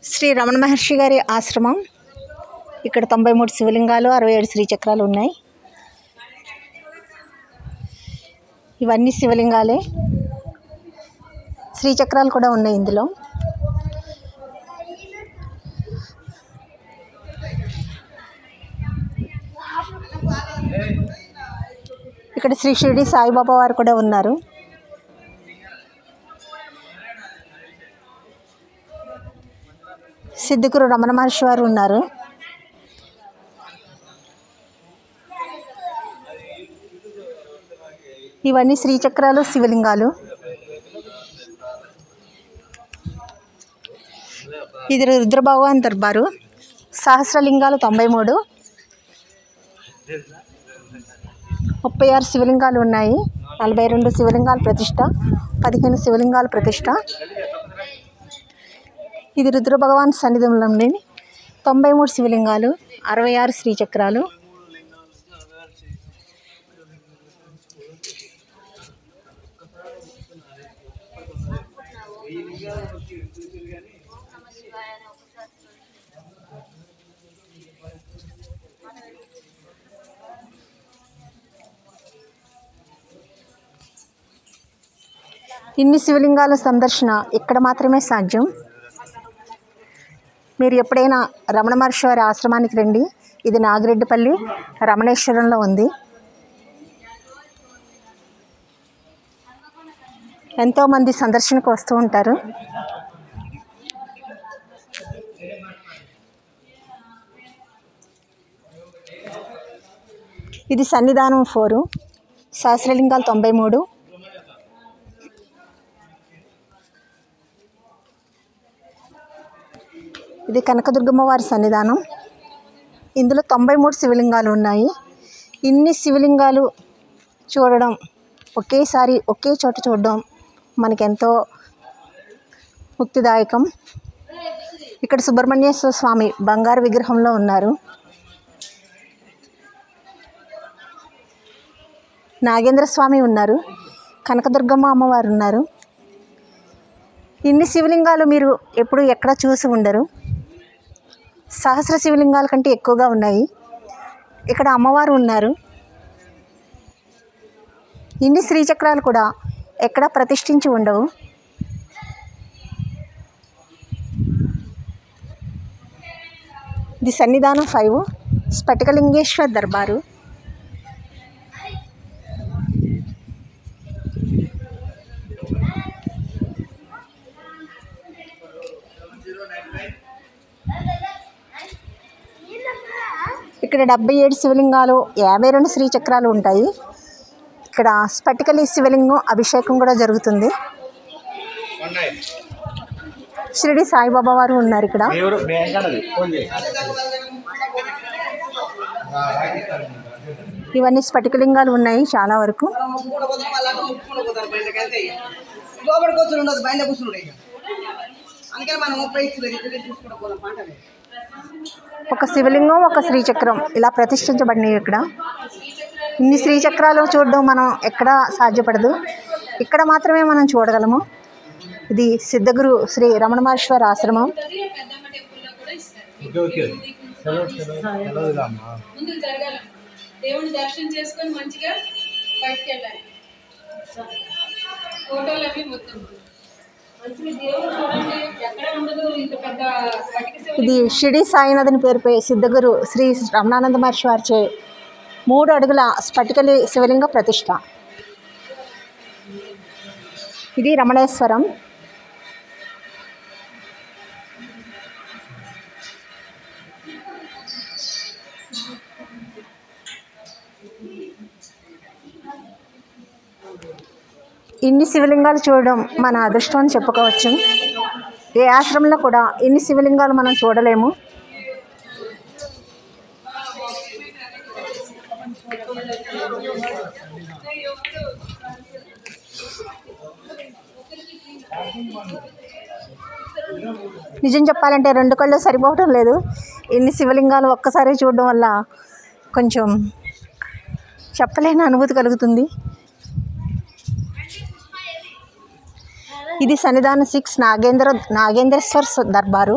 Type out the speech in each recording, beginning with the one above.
శ్రీ రమణ మహర్షి గారి ఆశ్రమం. ఇక్కడ 93 శివలింగాలు, 67 శ్రీచక్రాలు ఉన్నాయి. ఇవన్నీ శివలింగాలే. శ్రీచక్రాలు కూడా ఉన్నాయి ఇందులో. ఇక్కడ శ్రీ షిరిడి సాయిబాబా వారు కూడా ఉన్నారు. సిద్ధిగురు రమణ మహర్షి వారు ఉన్నారు. ఇవన్నీ శ్రీచక్రాలు, శివలింగాలు. ఇది రుద్రభగవాన్ దర్బారు. సహస్రలింగాలు 93, 36 శివలింగాలు ఉన్నాయి. 42 శివలింగాల ప్రతిష్ట, 15 శివలింగాల ప్రతిష్ట. ఇది రుద్రభగవాన్ సన్నిధిలోని 93 శివలింగాలు, 66 శ్రీచక్రాలు. ఇన్ని శివలింగాల సందర్శన ఇక్కడ మాత్రమే సాధ్యం. మీరు ఎప్పుడైనా రమణ మహర్షి వారి ఆశ్రమానికి రండి. ఇది నాగిరెడ్డిపల్లి రమణేశ్వరంలో ఉంది. ఎంతోమంది సందర్శనకు వస్తూ ఉంటారు. ఇది సన్నిధానం 4, సహస్రలింగాలు 93. ఇది కనకదుర్గమ్మ వారి సన్నిధానం. ఇందులో 93 శివలింగాలు ఉన్నాయి. ఇన్ని శివలింగాలు చూడడం, ఒకేసారి ఒకే చోట చూడడం మనకెంతో ముక్తిదాయకం. ఇక్కడ సుబ్రహ్మణ్యేశ్వర స్వామి బంగారు విగ్రహంలో ఉన్నారు. నాగేంద్ర స్వామి ఉన్నారు. కనకదుర్గమ్మ అమ్మవారు ఉన్నారు. ఇన్ని శివలింగాలు మీరు ఎప్పుడు ఎక్కడ చూసి ఉండరు. సహస్ర శివలింగాల కంటే ఎక్కువగా ఉన్నాయి. ఇక్కడ అమ్మవారు ఉన్నారు. ఇన్ని శ్రీచక్రాలు కూడా ఎక్కడ ప్రతిష్ఠించి ఉండవు. ఇది సన్నిధానం 5, స్ఫటికలింగేశ్వర దర్బారు. ఇక్కడ 77 శివలింగాలు, 52 శ్రీచక్రాలు ఉంటాయి. ఇక్కడ స్ఫటికలి శివలింగం అభిషేకం కూడా జరుగుతుంది. షిరిడి సాయిబాబా వారు ఉన్నారు ఇక్కడ. ఇవన్నీ స్ఫటికలింగాలు ఉన్నాయి చాలా వరకు. ఒక శివలింగం, ఒక శ్రీచక్రం ఇలా ప్రతిష్ఠించబడినవి ఇక్కడ. ఇన్ని శ్రీచక్రాలు చూడడం మనం ఎక్కడ సాధ్యపడదు. ఇక్కడ మాత్రమే మనం చూడగలము. ఇది సిద్ధగురు శ్రీ రమణ మహర్షి వారి ఆశ్రమం. దేవుని దర్శనం చేసుకొని మంచిగా బయటికి వెళ్ళాలి. ఫోటోలు అవి మొత్తం ఇది షిరిడి సాయినాథ్ అని పేరుపై సిద్ధగురు శ్రీ రమణానంద మహర్షి వారిచే 3 అడుగుల స్ఫటికలి శివలింగ ప్రతిష్ట. ఇది రమణేశ్వరం. ఇన్ని శివలింగాలు చూడడం మన అదృష్టం అని చెప్పుకోవచ్చు. ఏ ఆశ్రమంలో కూడా ఇన్ని శివలింగాలు మనం చూడలేము. నిజం చెప్పాలంటే 2 కళ్ళు సరిపోవటం లేదు. ఇన్ని శివలింగాలు ఒక్కసారి చూడడం వల్ల కొంచెం చెప్పలేని అనుభూతి కలుగుతుంది. ఇది సన్నిధానం 6 నాగేంద్రేశ్వర్ దర్బారు.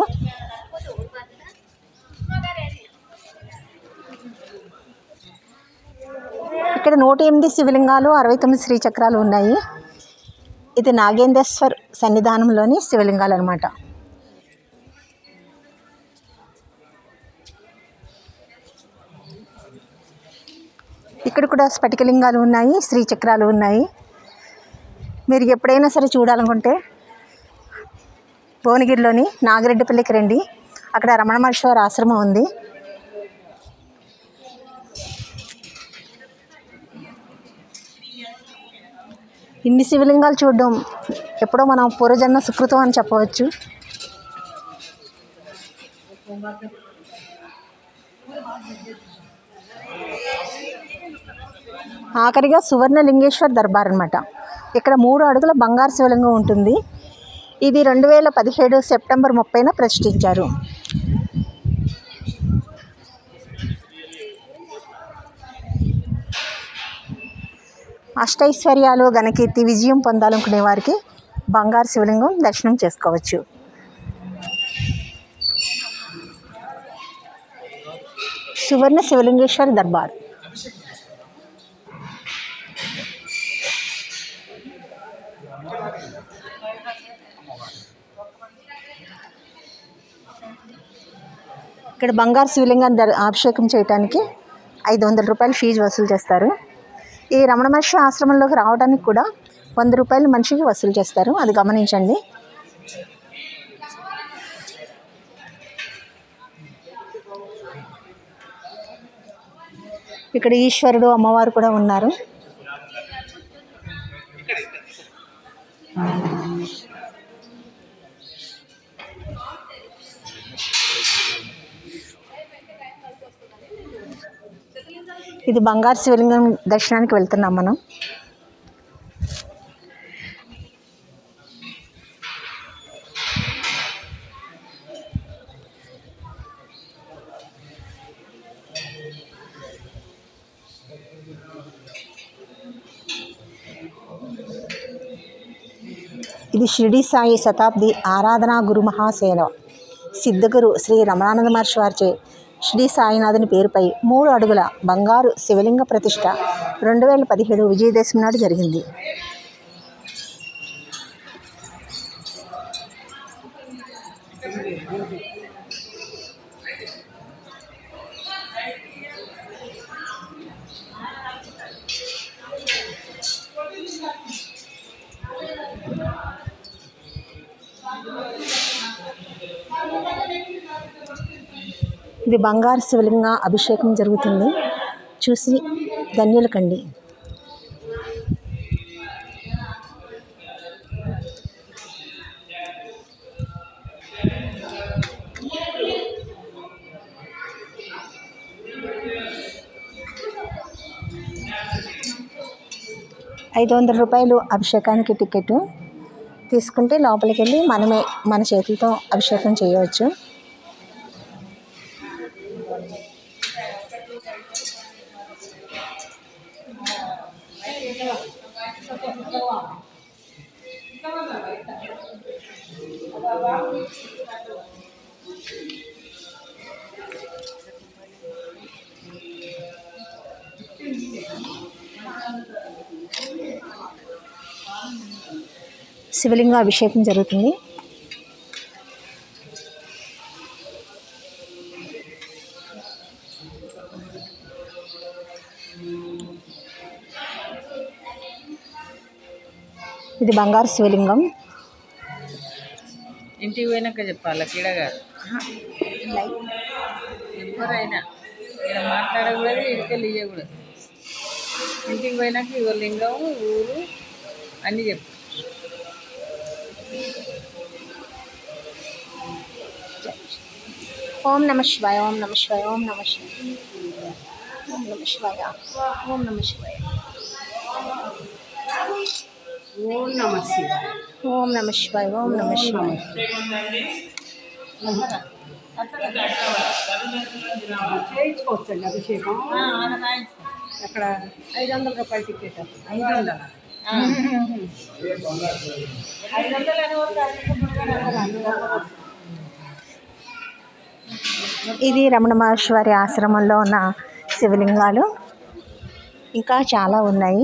ఇక్కడ 108 శివలింగాలు 69 శ్రీచక్రాలు ఉన్నాయి. ఇది నాగేంద్రేశ్వర్ సన్నిధానంలోని శివలింగాలు అన్నమాట. ఇక్కడ కూడా స్ఫటికలింగాలు ఉన్నాయి, శ్రీచక్రాలు ఉన్నాయి. మీరు ఎప్పుడైనా సరే చూడాలనుకుంటే భువనగిరిలోని నాగిరెడ్డిపల్లికి రండి. అక్కడ రమణ మహర్షి వారి ఆశ్రమం ఉంది. ఇన్ని శివలింగాలు చూడడం ఎప్పుడో మనం పూర్వజన్మ సుకృతం అని చెప్పవచ్చు. ఆఖరిగా సువర్ణలింగేశ్వర్ దర్బార్ అనమాట. ఇక్కడ 3 అడుగుల బంగారు శివలింగం ఉంటుంది. ఇది 2017 సెప్టెంబర్ 30న ప్రతిష్ఠించారు. అష్టైశ్వర్యాలు ఘనకీర్తి విజయం పొందాలనుకునే వారికి బంగారు శివలింగం దర్శనం చేసుకోవచ్చు. సువర్ణ శివలింగేశ్వర దర్బార్. ఇక్కడ బంగారు శివలింగాన్ని అభిషేకం చేయడానికి 500 రూపాయలు ఫీజు వసూలు చేస్తారు. ఈ రమణ మహర్షి ఆశ్రమంలోకి రావడానికి కూడా 100 రూపాయలు మనిషికి వసూలు చేస్తారు. అది గమనించండి. ఇక్కడ ఈశ్వరుడు అమ్మవారు కూడా ఉన్నారు. ఇది బంగారు శివలింగం దర్శనానికి వెళ్తున్నాం మనం. ఇది షిరిడి సాయి శతాబ్ది ఆరాధనా గురు మహాసేన సిద్ధగురు శ్రీ రమణానంద మహర్షి వారిచే శ్రీ సాయినాథుని పేరుపై 3 అడుగుల బంగారు శివలింగ ప్రతిష్ఠ 2017 విజయదశమి నాడు జరిగింది. ఇది బంగారు శివలింగ అభిషేకం జరుగుతుంది. చూసి ధన్యులు కండి. ₹500 అభిషేకానికి టికెట్ తీసుకుంటే లోపలికి వెళ్ళి మనమే మన చేతులతో అభిషేకం చేయవచ్చు. శివలింగ అభిషేకం జరుగుతుంది. ఇది బంగారు శివలింగం. ఇంటికి పోయినాక చెప్పాలి కిడగా ఎవరైనా ఇక్కడ మాట్లాడకూడదు, ఇటుకెళ్ళి ఇవ్వకూడదు. ఇంటికి పోయినాక ఇవ్వ లింగం ఊరు అన్నీ చెప్పు. ఓం నమ శివాయ, ఓం నమ శివాయ, ఓం నమ శివాయ, ఓం నమ శివాయ, ఓం నమ శివాయ, ఓం నమ శివాయ, ఓం నమ శివాయ, ఓం నమ శివాయ. చేయించుకోవచ్చండి అభిషేకం. అక్కడ ₹500 టికెట్. 500 ఇది రమణ మహర్షి వారి ఆశ్రమంలో ఉన్న శివలింగాలు. ఇంకా చాలా ఉన్నాయి,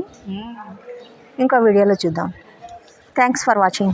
ఇంకో వీడియోలో చూద్దాం. Thanks for watching.